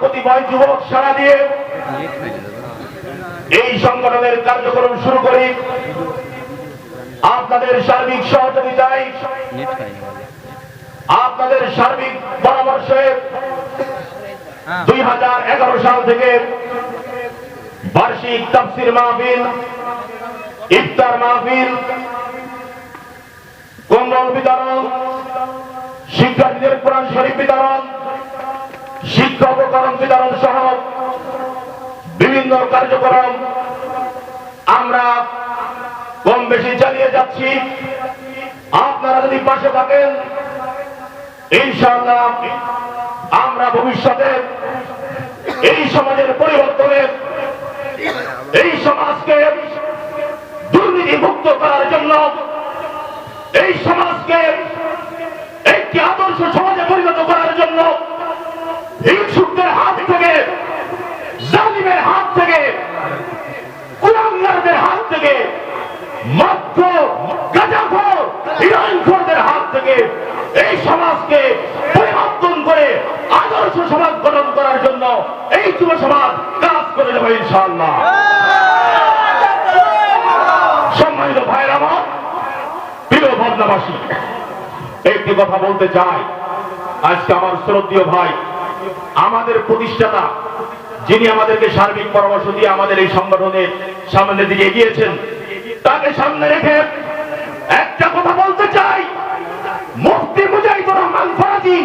কতিপয় যুবক সারা দিয়ে এই সংগঠনের কার্যক্রম শুরু করি আপনাদের সার্বিক সহযোগিতায়, আপনাদের সার্বিক পরামর্শে 2011 সাল থেকে বার্ষিক তাফসীর মাহফিল, ইফতার মাহফিল, কম্বল বিতরণ, শিক্ষার্থীদের কোরআন শরীফ বিতরণ, শিক্ষা উপকরণ বিতরণ সহ বিভিন্ন কার্যক্রম আমরা কম বেশি চালিয়ে যাচ্ছি। আপনারা যদি পাশে থাকেন ইনশাআল্লাহ আমরা ভবিষ্যতে এই সমাজের পরিবর্তনে, এই সমাজকে দুর্নীতি মুক্ত করার জন্য, এই সমাজকে একটি আদর্শ সমাজে পরিণত করার জন্য, হিংসুকদের হাত থেকে, জালিমের হাত থেকে, কুলাঙ্গারদের হাত থেকে, মদ্য গাঁজাখোর হিরোইনখোরদের হাত থেকে এই সমাজকে পরিবর্তন করে আদর্শ সমাজ গঠন করার জন্য এই যুব সমাজ কাজ করে যাবে ইনশাআল্লাহ। সম্মানিত ভাইরা আমার, প্রিয় বদনাবাসী, একটি কথা বলতে চাই। আজকে আমার শ্রদ্ধেয় ভাই, আমাদের প্রতিষ্ঠাতা, যিনি আমাদেরকে সার্বিক পরামর্শ দিয়ে আমাদের এই সংগঠনের সামনের দিকে এগিয়েছেন, তাকে সামনে রেখে একটা কথা বলতে চাই। মুফতি মুজাহিদুর রহমান ফরাজি,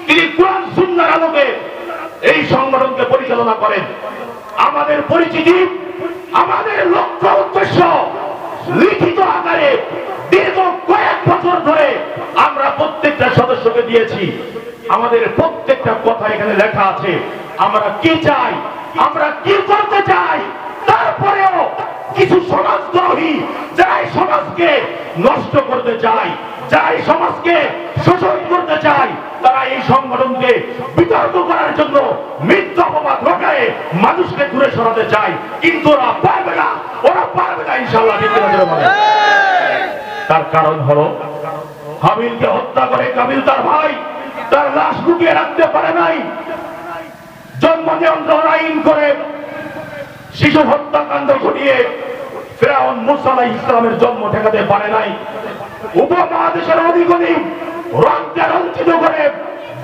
তিনি কোরআন সুন্নাহর আলোকে এই সংগঠনকে পরিচালনা করেন। আমাদের পরিচিতি, আমাদের লক্ষ্য উদ্দেশ্য লিখিত আকারে দীর্ঘ কয়েক বছর ধরে আমরা প্রত্যেকটা সদস্যকে দিয়েছি। আমাদের প্রত্যেকটা কথা এখানে লেখা আছে। আমরা কি চাই, আমরা কি করতে চাই। তারপরেও কিছু সমাজদ্রোহী যারা এই সমাজকে নষ্ট করতে চায়, যারা এই সমাজকে শোষণ করতে চায়, তারা এই সংগঠনকে বিতর্ক করার জন্য মিথ্যা অপবাদ রটায়ে মানুষকে দূরে সরাতে চায়। কিন্তু ওরা পারবে না, ওরা পারবে না ইনশাআল্লাহ। তার কারণ হলো হাবিলকে হত্যা করে কাবিল তার ভাই তার লাশ লুকিয়ে রাখতে পারে নাই। জন্ম নিয়ন্ত্রণ আইন করে শিশু হত্যাকাণ্ড ঘটিয়ে ফিরআউন মূসা আলাইহিস সালামের জন্ম ঠেকাতে পারে নাই। উপমহাদেশের অধিকদিন রক্তে রঞ্জিত করে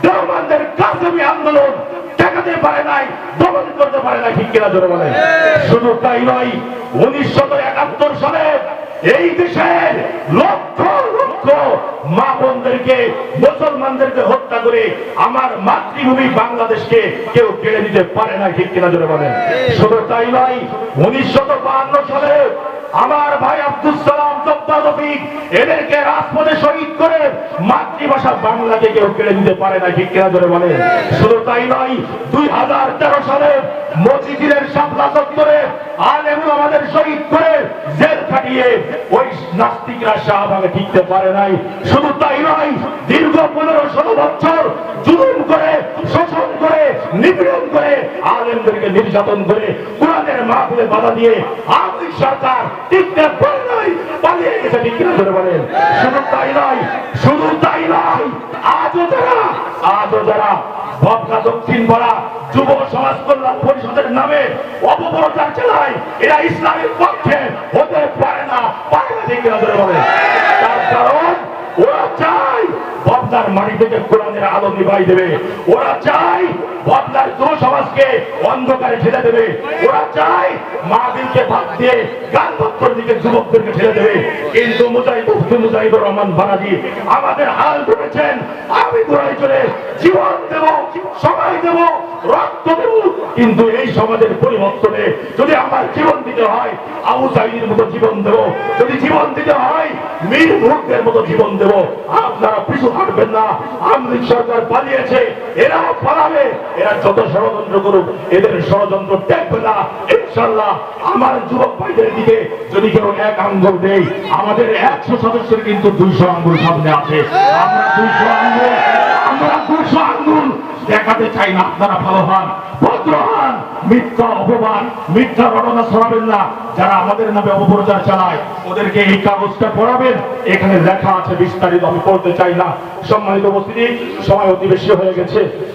দেওবন্দের কাসেমি আন্দোলন ঠেকাতে পারে নাই, দমন করতে পারে নাই। ঠিক কিনা জোরে বলেন। শুধু তাই নয়, 1971 সালে এই দেশের লক্ষ লক্ষ মা বোনদেরকে, মুসলমানদেরকে হত্যা করে আমার মাতৃভূমি বাংলাদেশকে কেউ কেড়ে নিতে পারে না। ঠিক কিনা জোরে বলেন। শুধু তাই নয়, 1952 সালে আমার ভাই আব্দুল সালাম জব্বারফিক এদেরকে রাজপথে শহীদ করে মাতৃভাষা বাংলাকে কেউ কেড়ে নিতে পারে না। ঠিক কিনা জোরে বলেন। শুধু তাই নয়, 2013 সালে মসজিদের শাপলা চত্বরে আলেমুল আমাদের শহীদ করে জেল খাটিয়ে ওই নাস্তিকরা শাহবাগে টিকতে পারে নাই। শুধু তাই নয়, দীর্ঘ 15-16 বছর জুলুম করে, শোষণ করে, নিপীড়ন করে, আলেমদেরকে নির্যাতন করে, কোরআনের মাহফিলে বাধা দিয়ে আওয়ামী সরকার টিকতে পারে নাই, পালিয়ে গেছে। ঠিক কিনা ধরে বলেন। শুধু তাই নয়, শুধু তাই নয়, আজও যারা বদলা দক্ষিণ পাড়া যুব সমাজ কল্যাণ পরিষদের নামে অপপ্রচার চালায়, এরা ইসলামের পক্ষে হতে পারে না, পারে না। ঠিক কিনা ধরে বলেন। তার কারণ ওরা চায় বদলার মাটি থেকে কোরআনের আলো নিভাই দেবে। ওরা চায় বদলার যুব সমাজকে অন্ধকারে ঠেলে দেবে। ওরা চায় মাহফিলকে ভাগ দিয়ে গান বক্তর দিকে যুবকদেরকে ঠেলে দেবে। কিন্তু মুজাহিদুর রহমান ফরাজি আমাদের হাল ধরেছেন। আমি ঘোড়ায় চলে জীবন দেব, সময় দেব, রক্ত দেব, কিন্তু এই সমাজের পরিবর্তনে যদি আমার জীবন দিতে হয় আবু সাঈদের মতো জীবন দেব, যদি জীবন দিতে হয় মীর মুহূর্তের মতো জীবন দেব। আপনারা পিছু হাঁটবেন না। আওয়ামী সরকার পালিয়েছে, এরাও পালাবে। এরা যত ষড়যন্ত্র করুক, এদের ষড়যন্ত্র টেকবে না ইনশাআল্লাহ। আমার যুবক ভাইদের দিকে যদি কেউ এক আঙ্গুল দেয়, আমাদের 100 সদস্যের কিন্তু 200 আঙ্গুল সামনে আছে। আমরা 200 আঙ্গুল দেখাতে চাই না। আপনারা ভালো হন, ভদ্র হন, মিথ্যা অপমান, মিথ্যা রটনা ছড়াবেন না। যারা আমাদের নামে অপপ্রচার চালায় ওদেরকে এই কাগজটা পড়াবেন, এখানে লেখা আছে বিস্তারিত, আমি পড়তে চাই না। সম্মানিত উপস্থিতি, সময় অতি বেশি হয়ে গেছে।